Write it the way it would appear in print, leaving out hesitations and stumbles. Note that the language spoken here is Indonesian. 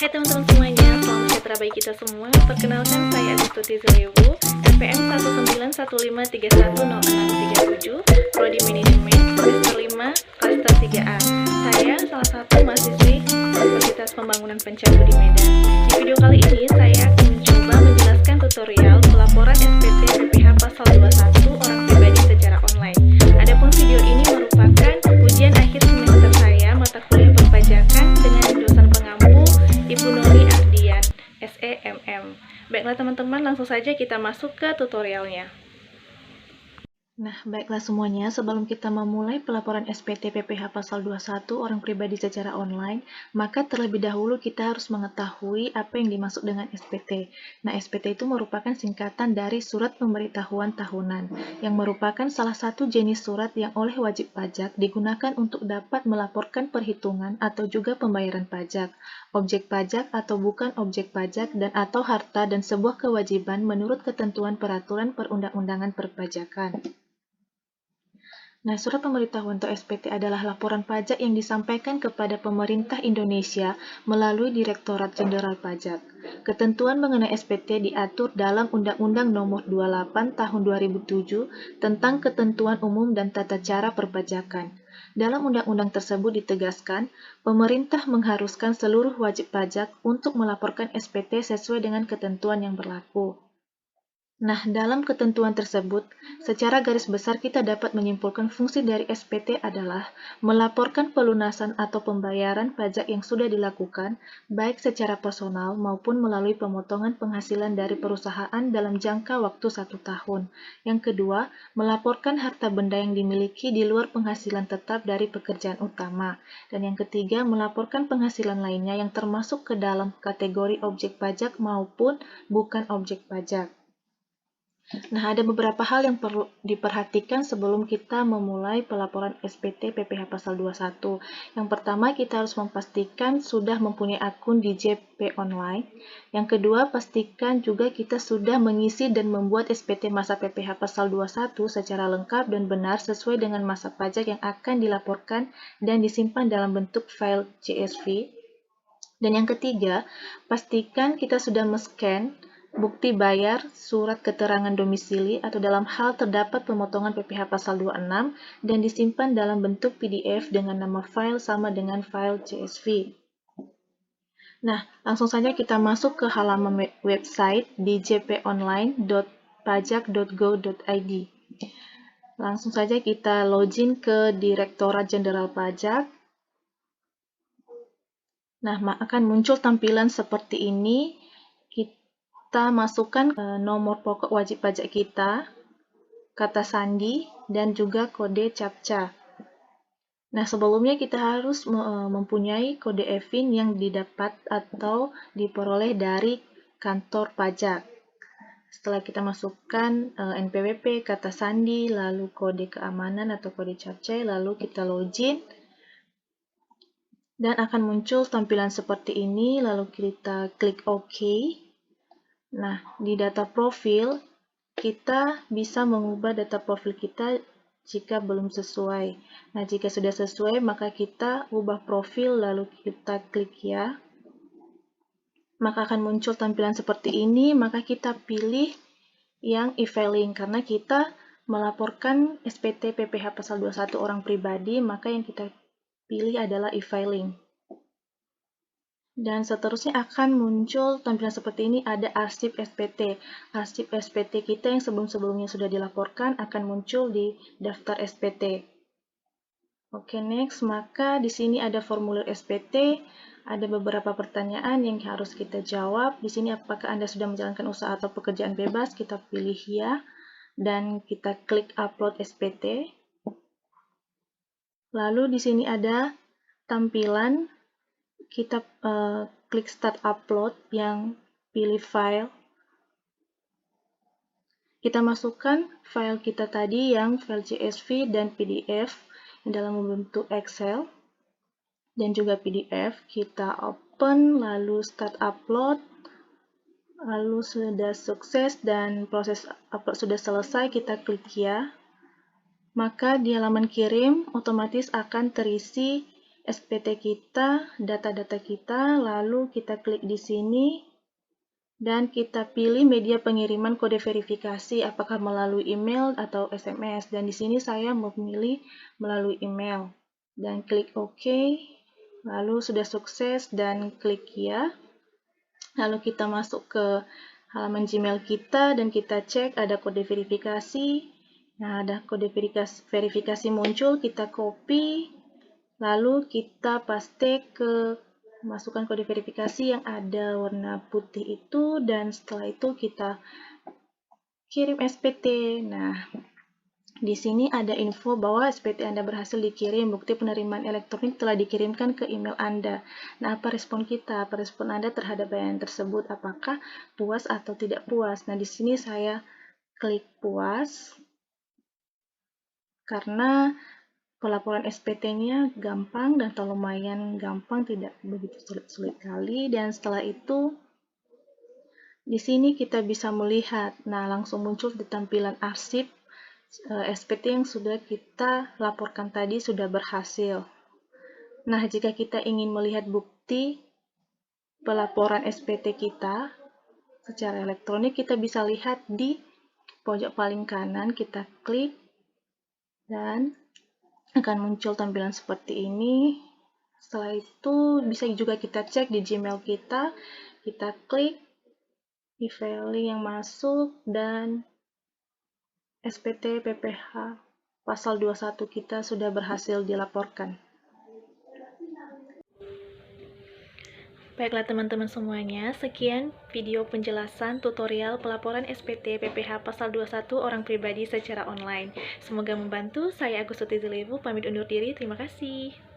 Hai teman-teman semuanya, selamat sejahtera bagi kita semua. Perkenalkan, saya Astuti Zalewu, NPM 191310637, Prodi Manajemen, semester 5, Klaster 3A. Saya salah satu mahasiswi Universitas Pembangunan Pencabut di Medan. Di video kali ini, saya akan mencoba menjelaskan tutorial pelaporan SPT PPH Pasal 21 orang pribadi secara online. Adapun video ini merupakan ujian akhir semester saya mata kuliah perpajakan dengan dosen pengampu Ibu Nori Ardian, SEMM. Baiklah teman-teman, langsung saja kita masuk ke tutorialnya. Nah, baiklah semuanya, sebelum kita memulai pelaporan SPT PPH Pasal 21 orang pribadi secara online, maka terlebih dahulu kita harus mengetahui apa yang dimaksud dengan SPT. Nah, SPT itu merupakan singkatan dari Surat Pemberitahuan Tahunan, yang merupakan salah satu jenis surat yang oleh wajib pajak digunakan untuk dapat melaporkan perhitungan atau juga pembayaran pajak, objek pajak atau bukan objek pajak, dan atau harta dan sebuah kewajiban menurut ketentuan peraturan perundang-undangan perpajakan. Nah, Surat Pemberitahuan atau SPT adalah laporan pajak yang disampaikan kepada pemerintah Indonesia melalui Direktorat Jenderal Pajak. Ketentuan mengenai SPT diatur dalam Undang-Undang Nomor 28 Tahun 2007 tentang Ketentuan Umum dan Tata Cara Perpajakan. Dalam undang-undang tersebut ditegaskan, pemerintah mengharuskan seluruh wajib pajak untuk melaporkan SPT sesuai dengan ketentuan yang berlaku. Nah, dalam ketentuan tersebut, secara garis besar kita dapat menyimpulkan fungsi dari SPT adalah melaporkan pelunasan atau pembayaran pajak yang sudah dilakukan, baik secara personal maupun melalui pemotongan penghasilan dari perusahaan dalam jangka waktu 1 tahun. Yang kedua, melaporkan harta benda yang dimiliki di luar penghasilan tetap dari pekerjaan utama. Dan yang ketiga, melaporkan penghasilan lainnya yang termasuk ke dalam kategori objek pajak maupun bukan objek pajak. Nah, ada beberapa hal yang perlu diperhatikan sebelum kita memulai pelaporan SPT PPH Pasal 21. Yang pertama, kita harus memastikan sudah mempunyai akun di JP Online. Yang kedua, pastikan juga kita sudah mengisi dan membuat SPT masa PPH Pasal 21 secara lengkap dan benar sesuai dengan masa pajak yang akan dilaporkan dan disimpan dalam bentuk file CSV. Dan yang ketiga, pastikan kita sudah men-scan bukti bayar, surat keterangan domisili, atau dalam hal terdapat pemotongan PPH Pasal 26 dan disimpan dalam bentuk PDF dengan nama file sama dengan file CSV. Nah, langsung saja kita masuk ke halaman website di jponline.pajak.go.id. Langsung saja kita login ke Direktorat Jenderal Pajak. Nah, akan muncul tampilan seperti ini. Kita masukkan nomor pokok wajib pajak kita, kata sandi, dan juga kode CAPTCHA. Nah, sebelumnya kita harus mempunyai kode EFIN yang didapat atau diperoleh dari kantor pajak. Setelah kita masukkan NPWP, kata sandi, lalu kode keamanan atau kode CAPTCHA, lalu kita login. Dan akan muncul tampilan seperti ini, lalu kita klik OK. Nah, di data profil, kita bisa mengubah data profil kita jika belum sesuai. Nah, jika sudah sesuai, maka kita ubah profil, lalu kita klik ya. Maka akan muncul tampilan seperti ini, maka kita pilih yang e-filing, karena kita melaporkan SPT PPH Pasal 21 orang pribadi, maka yang kita pilih adalah e-filing. Dan seterusnya akan muncul tampilan seperti ini, ada arsip SPT. Arsip SPT kita yang sebelum-sebelumnya sudah dilaporkan akan muncul di daftar SPT. Oke, next. Maka di sini ada formulir SPT, ada beberapa pertanyaan yang harus kita jawab. Di sini apakah Anda sudah menjalankan usaha atau pekerjaan bebas? Kita pilih ya, dan kita klik upload SPT. Lalu di sini ada tampilan, kita klik start upload, yang pilih file. Kita masukkan file kita tadi yang file CSV dan PDF yang dalam bentuk Excel dan juga PDF. Kita open, lalu start upload, lalu sudah sukses dan proses upload sudah selesai, kita klik ya. Maka di halaman kirim otomatis akan terisi SPT kita, data-data kita, lalu kita klik di sini dan kita pilih media pengiriman kode verifikasi apakah melalui email atau SMS, dan di sini saya memilih melalui email dan klik OK. Lalu sudah sukses dan klik ya. Lalu kita masuk ke halaman Gmail kita dan kita cek ada kode verifikasi. Nah, ada kode verifikasi muncul, kita copy, lalu kita paste ke masukkan kode verifikasi yang ada warna putih itu, dan setelah itu kita kirim SPT. Nah, di sini ada info bahwa SPT Anda berhasil dikirim, bukti penerimaan elektronik telah dikirimkan ke email Anda. Nah, apa respon kita? Apa respon Anda terhadap bayaran tersebut? Apakah puas atau tidak puas? Nah, di sini saya klik puas karena pelaporan SPT-nya gampang dan atau lumayan gampang, tidak begitu sulit kali. Dan setelah itu, di sini kita bisa melihat, nah langsung muncul di tampilan arsip SPT yang sudah kita laporkan tadi sudah berhasil. Nah, jika kita ingin melihat bukti pelaporan SPT kita secara elektronik, kita bisa lihat di pojok paling kanan, kita klik dan akan muncul tampilan seperti ini. Setelah itu bisa juga kita cek di Gmail kita klik di filing yang masuk dan SPT PPH pasal 21 kita sudah berhasil dilaporkan. Baiklah teman-teman semuanya, sekian video penjelasan tutorial pelaporan SPT PPH pasal 21 orang pribadi secara online. Semoga membantu. Saya Agus Suti Zilevu, pamit undur diri. Terima kasih.